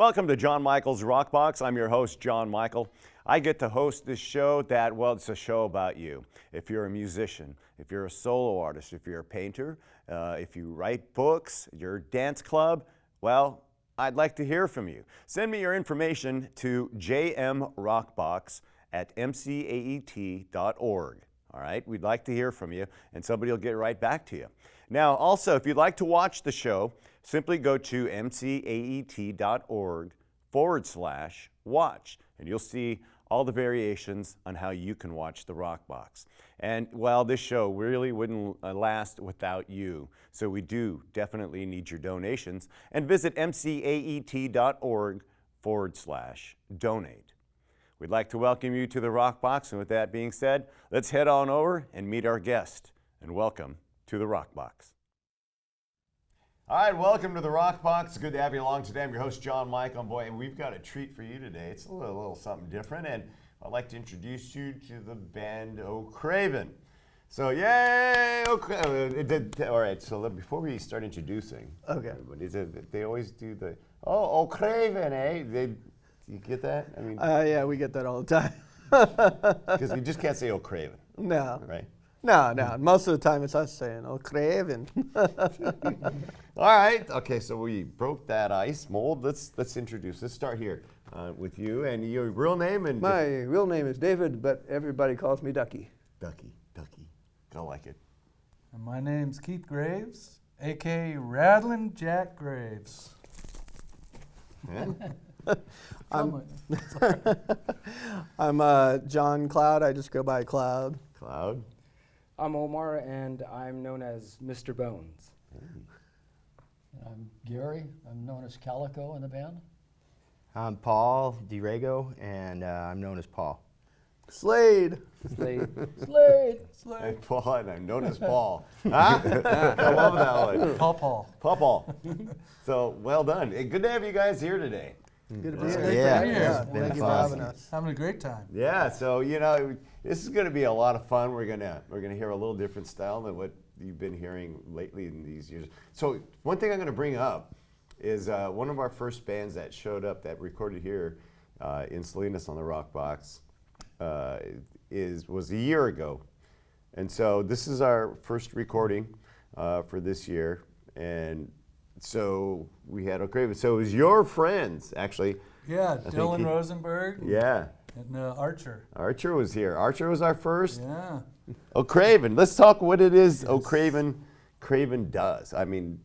Welcome to John Michael's Rockbox. I'm your host, John Michael. I get to host this show that, well, it's a show about you. If you're a musician, if you're a solo artist, if you're a painter, if you write books, you're a dance club, well, I'd like to hear from you. Send me your information to jmrockbox@mcaet.org. All right, we'd like to hear from you, and somebody will get right back to you. Now, also, if you'd like to watch the show, simply go to mcaet.org/watch, and you'll see all the variations on how you can watch the Rockbox. And, well, this show really wouldn't last without you, so we do definitely need your donations. And visit mcaet.org/donate. We'd like to welcome you to the Rockbox, and with that being said, let's head on over and meet our guest. And welcome to the Rockbox. All right, welcome to the Rockbox. Good to have you along today. I'm your host, John Michael. Boy, and we've got a treat for you today. It's a little something different, and I'd like to introduce you to the band O'Craven. So, yay! All right, so before we start introducing everybody, they always do the, O'Craven, eh? You get that? I mean, yeah, we get that all the time. Because we just can't say O'Craven. No. Right? No. Most of the time it's us saying O'Craven. All right. Okay, so we broke that ice mold. Let's introduce. Let's start here with you and your real name. And My real name is David, but everybody calls me Ducky. Ducky. I like it. And my name's Keith Graves, a.k.a. Rattling Jack Graves. Yeah. I'm John Cloud. I just go by Cloud. Cloud. I'm Omar, and I'm known as Mr. Bones. I'm Gary. I'm known as Calico in the band. I'm Paul DiRego, and I'm known as Paul. Slade. Slade. Hey, Paul, and I'm known as Paul. Huh? I love that one. Paul. So, well done. Hey, good to have you guys here today. Good to be here. Yeah, Thank you for having us. Having a great time. Yeah, so this is going to be a lot of fun. We're gonna hear a little different style than what you've been hearing lately in these years. So one thing I'm going to bring up is one of our first bands that showed up that recorded here in Salinas on the Rockbox was a year ago, and so this is our first recording for this year, and so we had O'Craven. So it was your friends, actually. Yeah, Dylan Rosenberg. Yeah. And Archer. Archer was here. Archer was our first. Yeah. O'Craven. Let's talk what it is O'Craven does. I mean,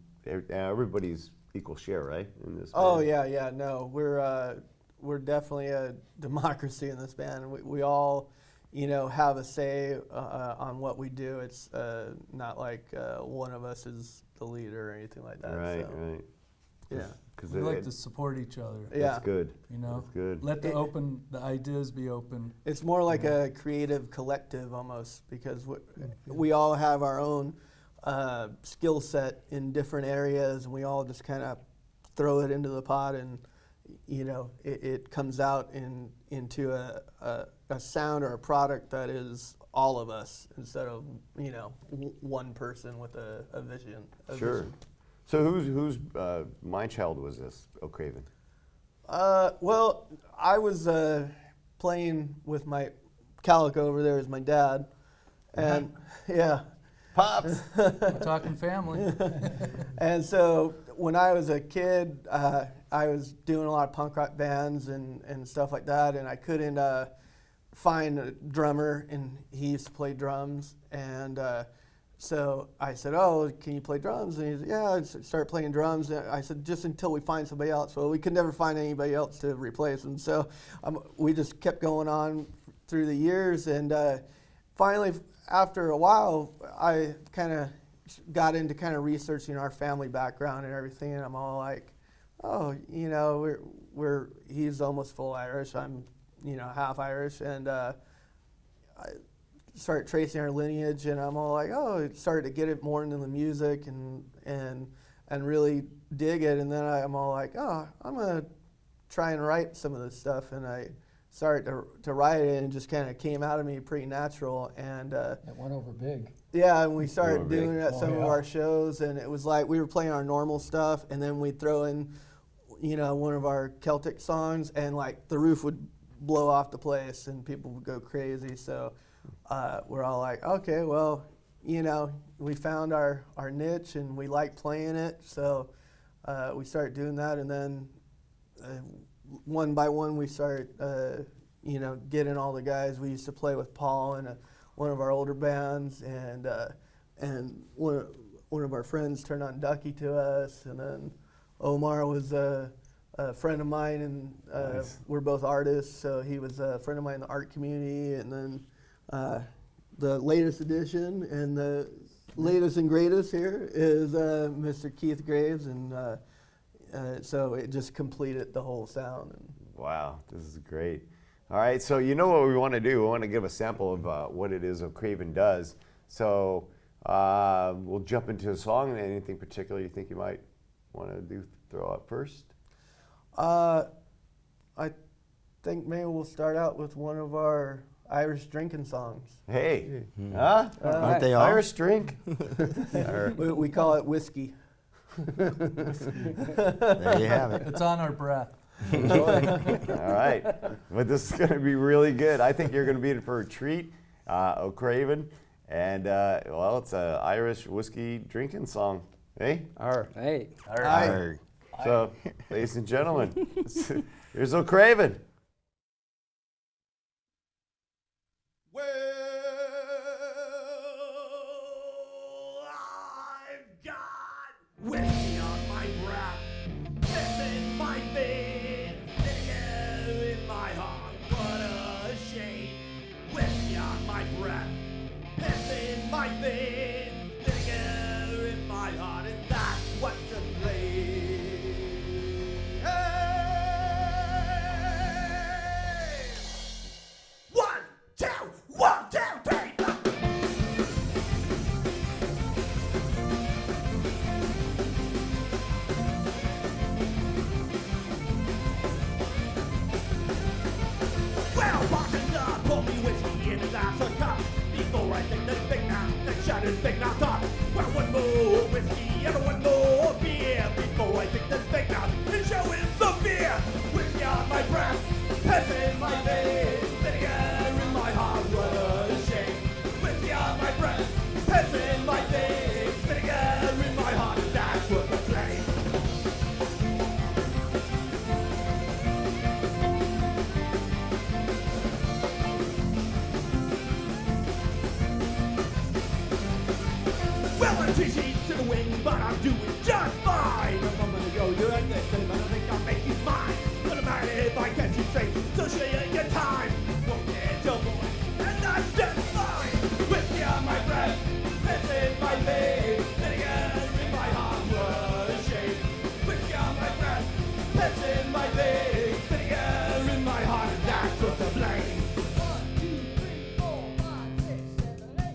everybody's equal share, right? In this Oh band. yeah. No, we're definitely a democracy in this band. We all, have a say on what we do. It's not like one of us is the leader or anything like that. Right. Yeah. We like to support each other. Yeah. That's good. That's good. Let the ideas be open. It's more like a creative collective almost, because we all have our own skill set in different areas, and we all just kind of throw it into the pot, and it comes out into a sound or a product that is all of us instead of one person with a vision. Sure. So whose mindchild was this, O'Craven? Well, I was playing with my Calico over there as my dad, and yeah. Pops. We're talking family. And so when I was a kid, I was doing a lot of punk rock bands and stuff like that, and I couldn't find a drummer, and he used to play drums, and so I said, can you play drums? And he said, yeah. I started playing drums. And I said, just until we find somebody else. Well, we could never find anybody else to replace him. So we just kept going on through the years. And finally, after a while, I kind of got into kind of researching our family background and everything. And I'm all like, he's almost full Irish. I'm, half Irish. And I started tracing our lineage, and I'm all like, it started to get it more into the music and really dig it. And then I'm all like, I'm gonna try and write some of this stuff, and I started to write it, and it just kind of came out of me pretty natural. And It went over big. yeah, and we started doing it at Oh, some of yeah. our shows, and it was like we were playing our normal stuff, and then we'd throw in one of our Celtic songs, and like the roof would blow off the place and people would go crazy. So we're all like, okay, well, we found our niche and we like playing it. So we started doing that, and then one by one we start, getting all the guys. We used to play with Paul and one of our older bands, and one of our friends turned on Ducky to us, and then Omar was a friend of mine, and Nice. we're both artists, so he was a friend of mine in the art community, and then the latest addition and the latest and greatest here is Mr. Keith Graves, and so it just completed the whole sound. And Wow, this is great. All right, so you know what we want to do? We want to give a sample of what it is O'Craven does. So we'll jump into a song. Anything particular you think you might want to throw up first? I think maybe we'll start out with one of our Irish drinking songs. Hey, huh? Aren't they all? Irish drink? Or- We call it whiskey. There you have it. It's on our breath. All right, but this is going to be really good. I think you're going to be in for a treat, O'Craven, and well, it's an Irish whiskey drinking song. Hey, Hey. Arr. so, ladies and gentlemen, here's O'Craven. Well, I've got whiskey on my breath, piss in my veins, vinegar in my heart. What a shame. Whiskey on my breath, piss in my veins, vinegar in my heart, and that's what's to blame. Hey! 1, 2, 1, 2, 3, 4. Well, bartender, pour me whiskey in a glass of cup before I take this big now, then shut his big mouth up. Well, one more whiskey and one more beer before I take this big mouth and show him some beer. Whiskey on my breath, piss in my veins, vinegar in my heart. What a shame. Whiskey on my breath, piss in my veins, vinegar in my heart, and that's what the flame. Well, I'm 2 sheets to the wing, but I'm doing just fine. I'm gonna go do like this, and I don't think I'll make you mine. But I'm mad if I catch you straight, so show you your time. Won't get your boy, and that's just fine. Whiskey on my breath, piss in my veins, vinegar in my heart. What a shame. Whiskey on my breath, piss in my veins, vinegar in my heart, and that's what's to blame. 1, 2, 3, 4, 5, 6, 7, 8.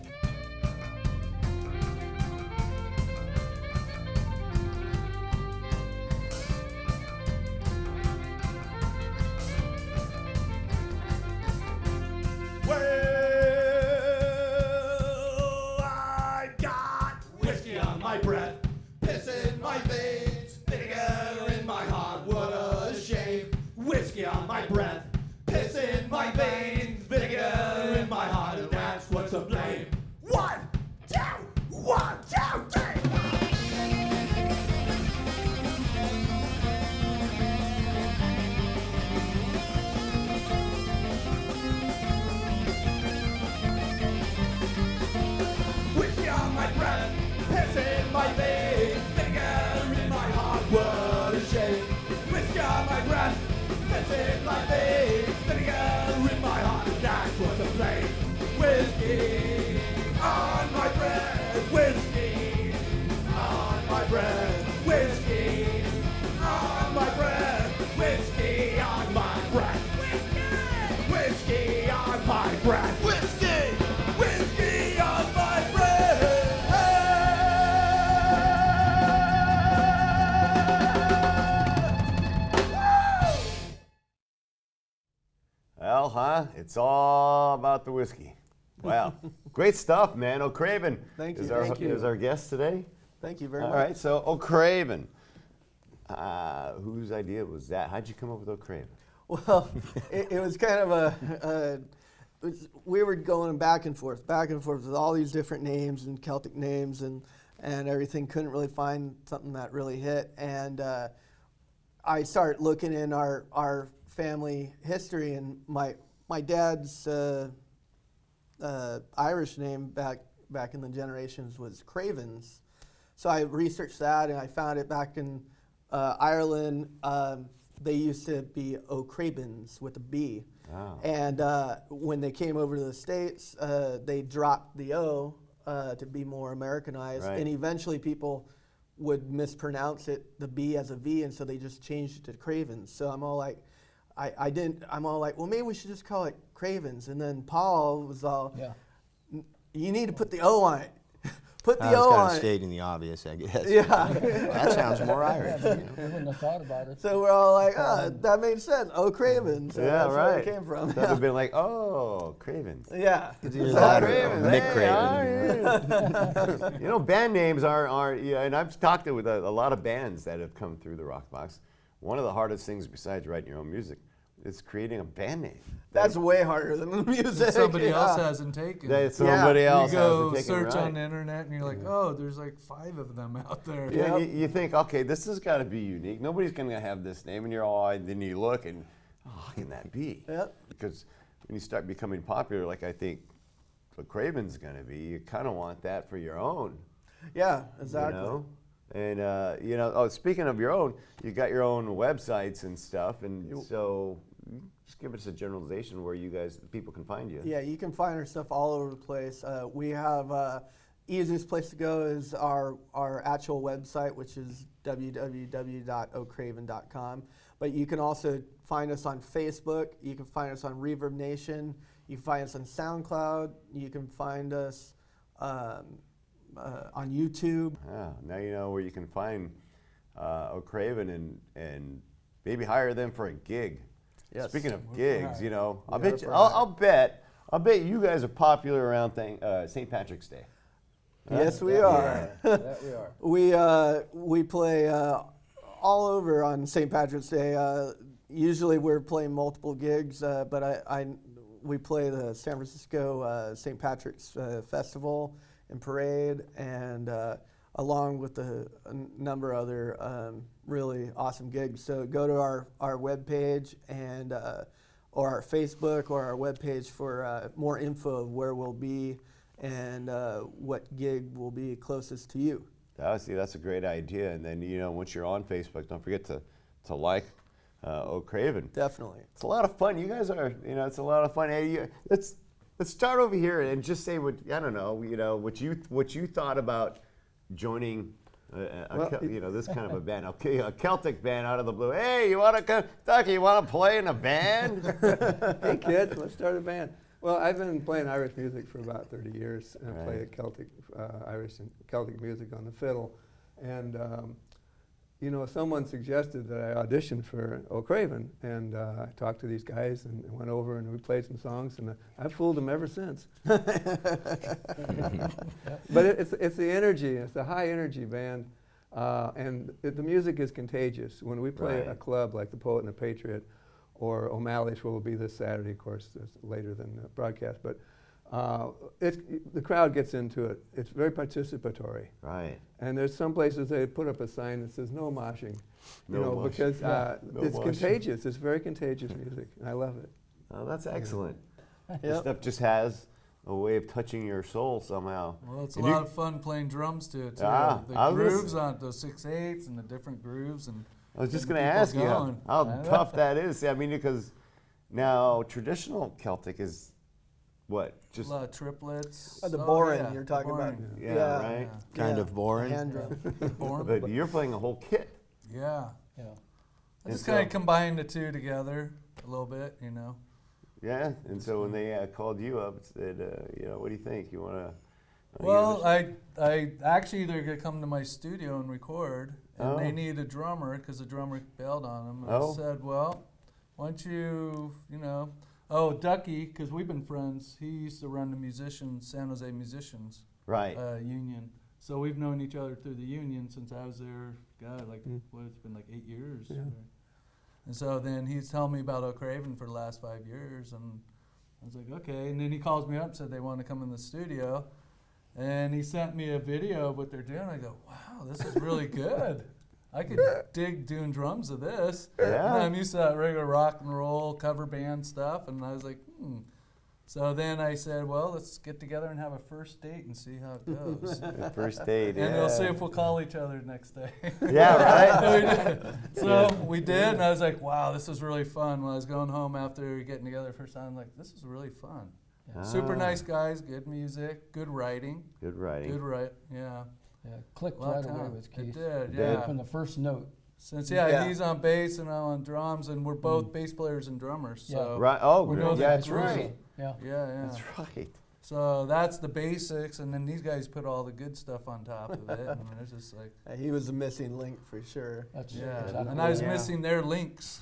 Well, I've got whiskey on my breath, piss in my veins, vinegar in my heart. What a shame. Whiskey on my breath, piss in my veins, vinegar in my heart, and that's what's to blame. 1, 2, 1, 2, 3. Whiskey on my breath, piss in my veins, vinegar in my heart. What a shame. Whiskey on my breath, piss in my veins, vinegar in my heart, and that's what's to blame. Whiskey on my breath, whiskey on my breath, whiskey on my breath, whiskey on my breath, whiskey on my breath, whiskey on my breath. Well, huh? It's all about the whiskey. Wow, great stuff, man. O'Craven Thank you, is our thank you. is our guest today. Thank you very All much. right, so O'Craven, Whose idea was that? How'd you come up with O'Craven? Well, it was kind of we were going back and forth with all these different names and Celtic names and everything. Couldn't really find something that really hit. And I started looking in our family history, and my dad's Irish name back in the generations was Cravens. So I researched that, and I found it back in Ireland. They used to be O'Cravens with a B. Oh. And when they came over to the States, they dropped the O to be more Americanized. Right. And eventually people would mispronounce it, the B as a V, and so they just changed it to Cravens. So I'm all like, I'm all like, well, maybe we should just call it Cravens. And then Paul was all, Yeah. you need to put the O on it. Put the I was O kind on of it. stating the obvious, I guess. Yeah. That sounds more Irish. We wouldn't have thought about it. So we're all like, that made sense. Oh, Cravens. So Yeah, that's where right. it came from. That would have been like, oh, Cravens. Yeah. It's either Oh, that or Cravens, Nick hey, Craven. You know, band names are yeah, and I've talked with a lot of bands that have come through the Rockbox. One of the hardest things besides writing your own music is creating a band name. That's way harder than the music. That somebody yeah. else hasn't taken. That somebody else You has go to take search it right. on the internet and you're like, oh, there's like 5 of them out there. Yeah, Yep. you think, okay, this has got to be unique. Nobody's going to have this name, and you're all, then you look and, how can that be? Yep. Because when you start becoming popular, like I think what Craven's going to be, you kind of want that for your own. Yeah, exactly. You know? And, you know, speaking of your own, you got your own websites and stuff, and so just give us a generalization where you guys, people can find you. Yeah, you can find our stuff all over the place. We have easiest place to go is our actual website, which is www.ocraven.com. But you can also find us on Facebook. You can find us on Reverb Nation. You can find us on SoundCloud. You can find us on YouTube. Yeah, now you know where you can find O'Craven and maybe hire them for a gig. Yes. Speaking of gigs, you know, We are for I'll bet you guys are popular around St. Patrick's Day. Yes, we are. That we are. We play all over on St. Patrick's Day. Usually we're playing multiple gigs, but we play the San Francisco St. Patrick's Festival and Parade, and along with a number of other really awesome gigs. So go to our webpage and or our Facebook or our webpage for more info of where we'll be and what gig will be closest to you. See, that's a great idea. And then, you know, once you're on Facebook, don't forget to like O'Craven. Definitely. It's a lot of fun. You guys are, you know, it's a lot of fun. Hey, let's start over here and just say what what you thought about joining this kind of a band, a Celtic band out of the blue. Hey, you want to come, Ducky? You want to play in a band? Hey kids, let's start a band. Well, I've been playing Irish music for about 30 years. And I play Celtic, Irish and Celtic music on the fiddle. And, someone suggested that I audition for O'Craven. And I talked to these guys and went over and we played some songs. And I've fooled them ever since. But it's the energy. It's a high energy band. The music is contagious. When we play a club like the Poet and the Patriot, or O'Malley's, where we'll be this Saturday, of course, it's later than the broadcast. But the crowd gets into it. It's very participatory. Right. And there's some places they put up a sign that says no moshing, moshing. because No it's moshing. contagious. It's very contagious music, and I love it. Oh, that's excellent. This Yep. stuff just has a way of touching your soul somehow. Well, it's a And you- lot of fun playing drums to it, too. Ah, the I was- grooves on those 6/8 and the different grooves. And I was just getting going to people ask you going. how I know. tough that is. I mean, because now traditional Celtic is what? A Just lot of triplets. The Oh, boring yeah, you're the talking about. boring. yeah, right. Kind Yeah. of boring. Hand drum. Boring. But you're playing a whole kit. Yeah. Yeah. I And just kind so- of combined the two together a little bit, Yeah, and so when they called you up and said, what do you think? You want to? Well, I actually they're gonna come to my studio and record, and Oh. they need a drummer because the drummer bailed on them. And Oh. I said, well, why don't you, Ducky, because we've been friends. He used to run the San Jose Musicians right. Union, so we've known each other through the union since I was there God, like what, it's been like 8 years. Yeah. And so then he's telling me about O'Craven for the last 5 years, and I was like, okay. And then he calls me up and said they want to come in the studio, and he sent me a video of what they're doing. I go, wow, this is really good. I could dig doing drums of this. Yeah. And I'm used to that regular rock and roll cover band stuff, and I was like, So then I said, well, let's get together and have a first date and see how it goes. The first date, And we'll see if we'll call each other next day. Yeah, right? So we did. So we did, and I was like, wow, this is really fun. When I was going home after getting together the first time, I'm like, this is really fun. Super nice guys, good music, good writing. Good writing. Yeah. Yeah, clicked Lot of right away talent. with It Keith. did, Did. yeah. From the first note. Since Yeah. he's on bass and I'm on drums, and we're both bass players and drummers. So Right. Oh, we good. know the Yeah, that's groove. right. Yeah. Yeah. That's right. So that's the basics, and then these guys put all the good stuff on top of it. And it's just like, He was a missing link for sure. That's yeah. exactly And I was right. missing their links.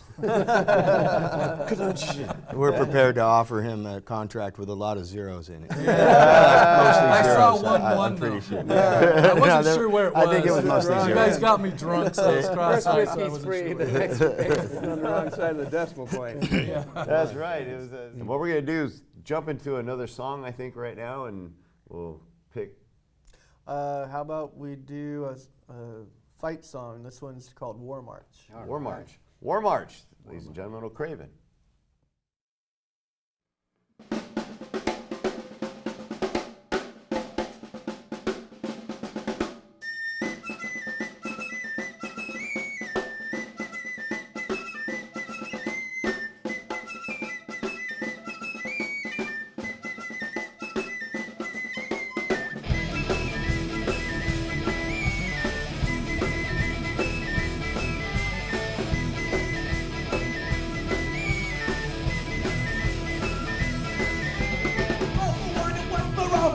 We're prepared to offer him a contract with a lot of zeros in it. I Mostly saw zeros. one I'm though. pretty sure. I wasn't there- sure where it was. I think it was mostly You zeros. guys got me drunk, so it's cross-eyed, so I Whiskey's wasn't free, sure. the next page is on the wrong side of the decimal point. That's right. It was and what we're going to do is jump into another song, I think, right now, and we'll pick. How about we do a fight song? This one's called War March. War March. War March, ladies and gentlemen, O'Craven.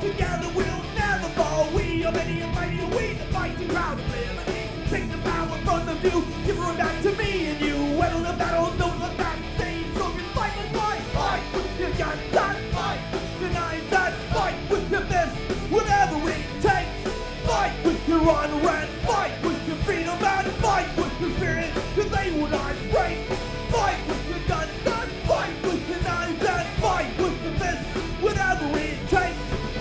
Together we'll never fall. We are many and mighty, we the fighting proud of liberty. Take the power from the few, give her back to me and you. Whether the battle, don't look back, stay strong and fight and fight. Fight with your gun, that fight. Deny that, fight with your fist, whatever it takes. Fight with your honor and fight with your freedom and fight with your spirit, cause they will not break. Fight with your gun, that fight with your knives and fight with your fist, whatever it takes.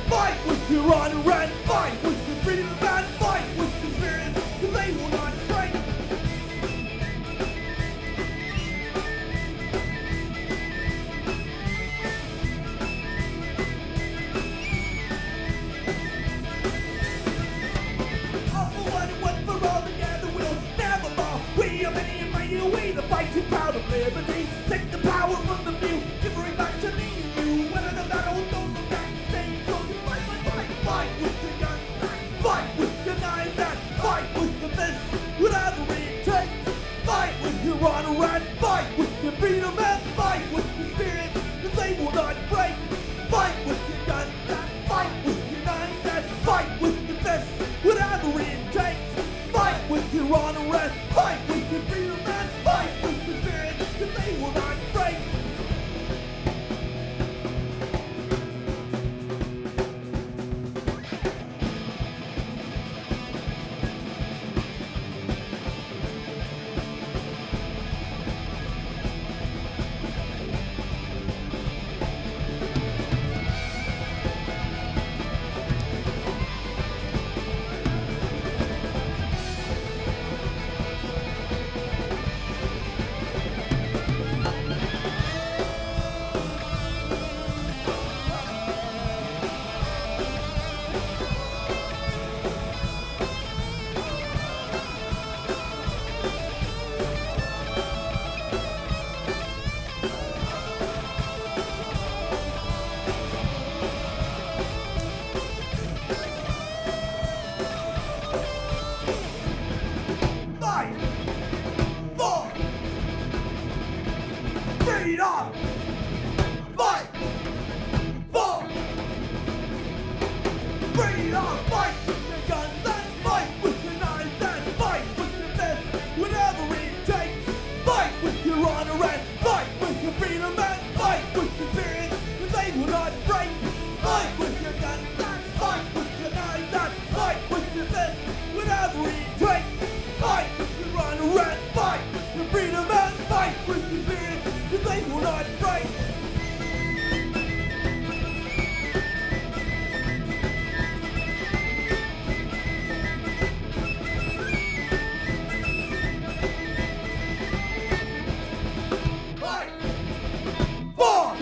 Fight with your honor and fight with your freedom and fight with your spirit, cause they will not break. All for one and one for all, together we'll never fall. We are many and mighty, we the fighting proud of liberty. Take the power from the few, give it back to me and you. Whether the battle, don't look back, stay strong and fight, fight, fight. Fight with your gun, fight with your knives and fight with the fist, whatever it takes. Fight with your honor and fight with your freedom and fight with your spirit, cause they will not break. Fight with your gun, fight with your knives and fight with your fist, whatever it takes. Fight with your honor and fight with your freedom and fight with your spirit, cause they will not break. Fight for freedom. Fight for freedom. Fight with your guns and fight with your knives and fight with your fist, whatever it takes. Fight with your honor and fight with your freedom and fight with your spirit, cause they will not break. Fight with your guns and fight with your knives and fight with your fist, whatever it takes. Fight not right. Fight for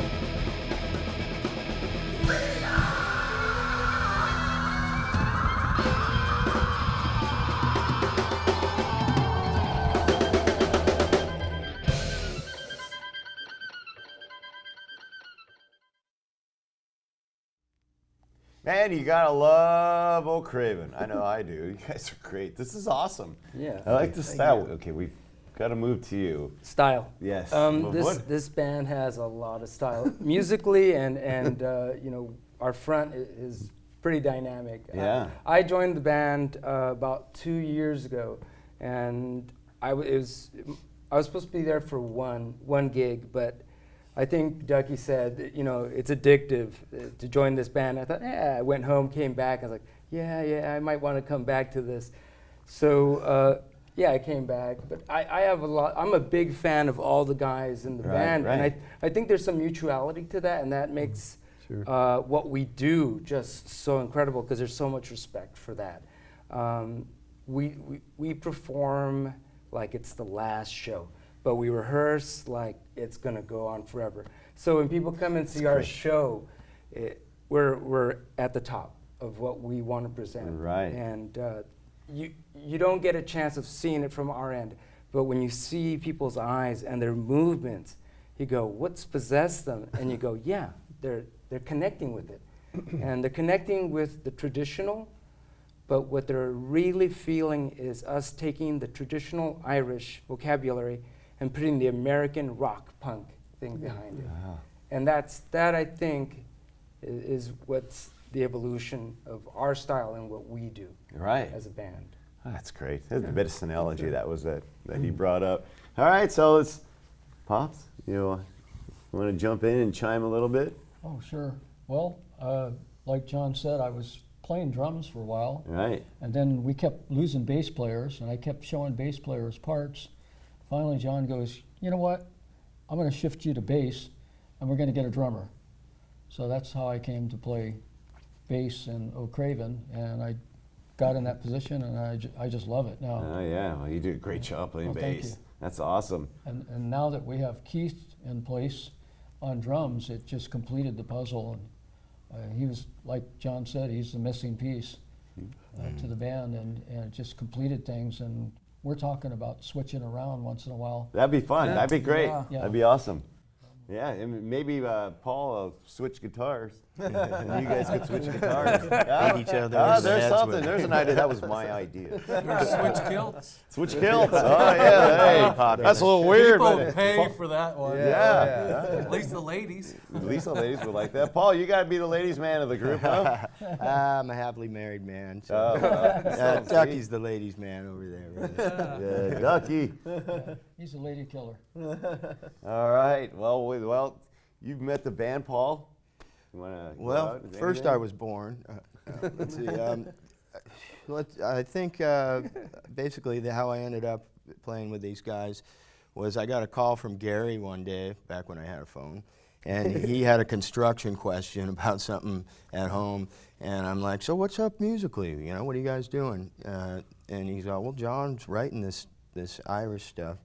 Man, you gotta love Oak Craven. I know I do. You guys are great. This is awesome. Yeah. I like the style. Okay, we've got to move to you. Style. Yes. What? This band has a lot of style musically, and you know, our front is pretty dynamic. Yeah. I joined the band about 2 years ago, and I was supposed to be there for one gig, but I think Ducky said, you know, it's addictive to join this band. I thought, I went home, came back. I was like, yeah, I might want to come back to this. So, I came back. But I have a lot. I'm a big fan of all the guys in the band, right. and I think there's some mutuality to that, and that makes what we do just so incredible because there's so much respect for that. We perform like it's the last show, but we rehearse like it's gonna go on forever. So when people come and see our show, we're at the top of what we want to present. Right. And you don't get a chance of seeing it from our end, but when you see people's eyes and their movements, you go, what's possessed them? And you go, yeah, they're connecting with it. And they're connecting with the traditional, but what they're really feeling is us taking the traditional Irish vocabulary and putting the American rock punk thing behind it. And that I think is what's the evolution of our style and what we do as a band. That's great. That's the best analogy that was that he brought up. All right, so let's, Pops, you want to jump in and chime a little bit? Oh, sure. Well, like John said, I was playing drums for a while. Right. And then we kept losing bass players, and I kept showing bass players parts. Finally, John goes, you know what? I'm going to shift you to bass, and we're going to get a drummer. So that's how I came to play bass in Oak Craven, and I got in that position, and I just love it now. Oh, yeah. Well, you do a great job playing Well, thank bass. you. That's awesome. And now that we have Keith in place on drums, it just completed the puzzle. And he was, like John said, he's the missing piece to the band, and it just completed things. And we're talking about switching around once in a while. That'd be fun. Yeah. That'd be great. Yeah. That'd be awesome. Yeah, and maybe Paul will switch guitars. And you guys could switch guitars. Hit each other in the There's heads something. with- There's an idea. That was my idea. Switch kilts. Switch kilts. Oh, yeah. Hey, that's a little weird. People But pay for that one. yeah. At least the ladies. At least the ladies would like that. Paul, you got to be the ladies' man of the group, huh? I'm a happily married man. So. Oh, well, Ducky's the ladies' man over there. Really. yeah, Ducky. He's a lady killer. All right. Well, you've met the band, Paul. You wanna go Well, out? Is first anything? I was born. Let's see. I think basically how I ended up playing with these guys was I got a call from Gary one day, back when I had a phone, and he had a construction question about something at home, and I'm like, so what's up musically? You know, what are you guys doing? And he's like, well, John's writing this Irish stuff,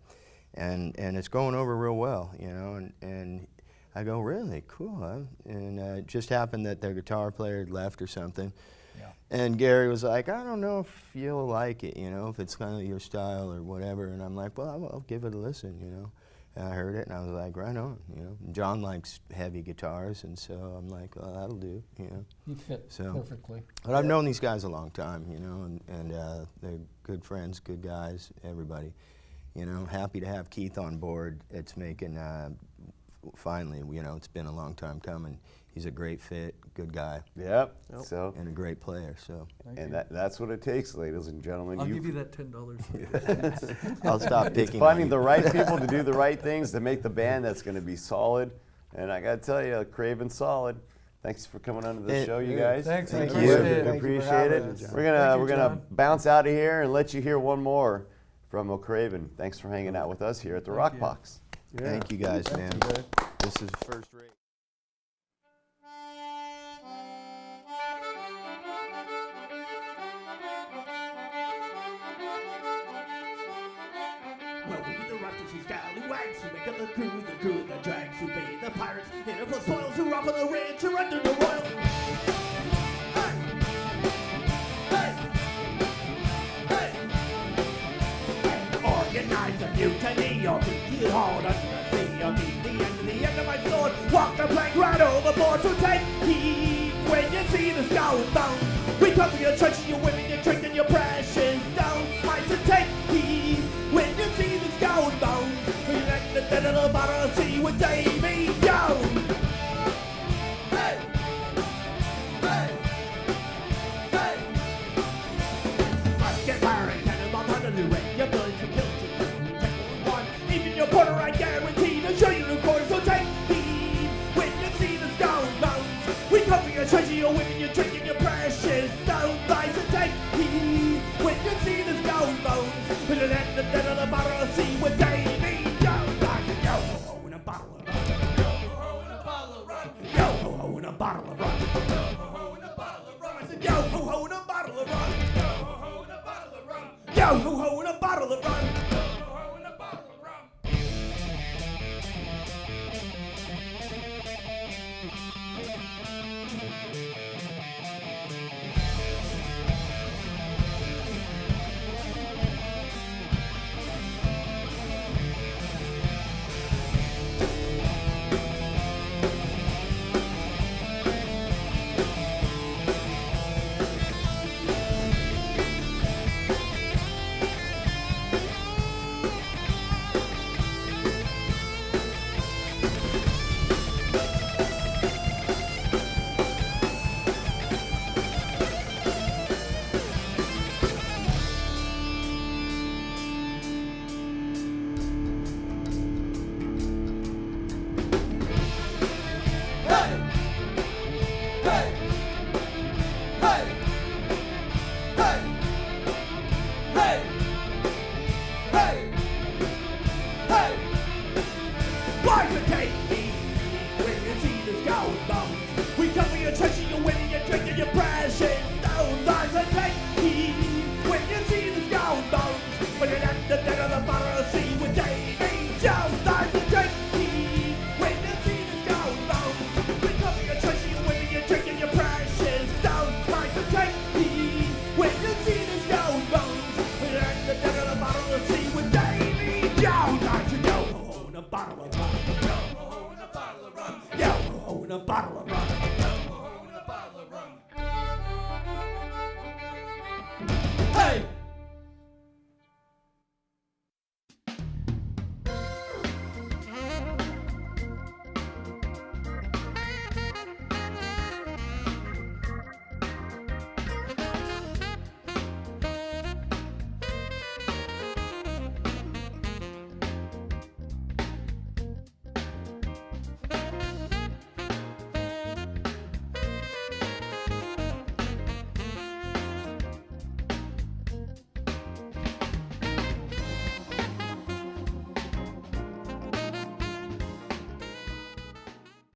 and it's going over real well, you know, and I go, really? Cool, huh? And it just happened that their guitar player had left or something. Yeah. And Gary was like, I don't know if you'll like it, you know, if it's kind of your style or whatever. And I'm like, well, I'll give it a listen, you know. And I heard it, and I was like, right on, you know. And John likes heavy guitars, and so I'm like, well, that'll do, you know. He fit So- perfectly. But I've known these guys a long time, you know, and they're good friends, good guys, everybody. You know, happy to have Keith on board. It's making, finally, you know, it's been a long time coming. He's a great fit, good guy, Yep. So, and a great player, so. and that's what it takes, ladies and gentlemen. I'll give you that $10. I'll stop It's picking finding on the you. right people to do the right things to make the band that's going to be solid. And I got to tell you, Craven's solid. Thanks for coming onto the show, you guys. Thanks, we Thank appreciate you. it. Thank you for Appreciate having it. us, John. We're gonna Thank you, we're gonna John. bounce out of here and let you hear one more from O'Craven. Thanks for hanging out with us here at the Thank you. Rockbox. Thank you guys, man. Good. This is first rate. Well, we be the rusties who scallywags who make up the crew that drags who be the pirates, interval spoils who rob on the rich or under the royal. Hey! Hey! Hey! Organize a mutiny or be it hard under the sea or be the end of my sword. Walk the plank right overboard, so take heed when you see the skull and bones. We come for your church and your women, your drink and your precious stones. I said take heed when you see the skull and bones. We let the dead of the bottom see with Davy Jones. Hey! Hey! Hey! Let's get firing, cannonball thunder to wreck your blood, you kill you take one. Even your porter, I guarantee to show you the quarter, so take heed when you see the skull and bones. We come for your treasure, your women, your drink and your precious stones. I said take heed when you see the skull and bones. Put it at the dead of the bottle, see what Davy Jones. I said yo ho ho in a bottle of rum. Yo ho ho in a bottle of rum. Yo ho ho in a bottle of rum. Yo ho ho in a bottle of rum. I said yo ho ho in a bottle of rum. Yo ho ho in a bottle of rum. Yo ho ho in a bottle of rum. Yo ho ho in a bottle of rum. Bottle of rum.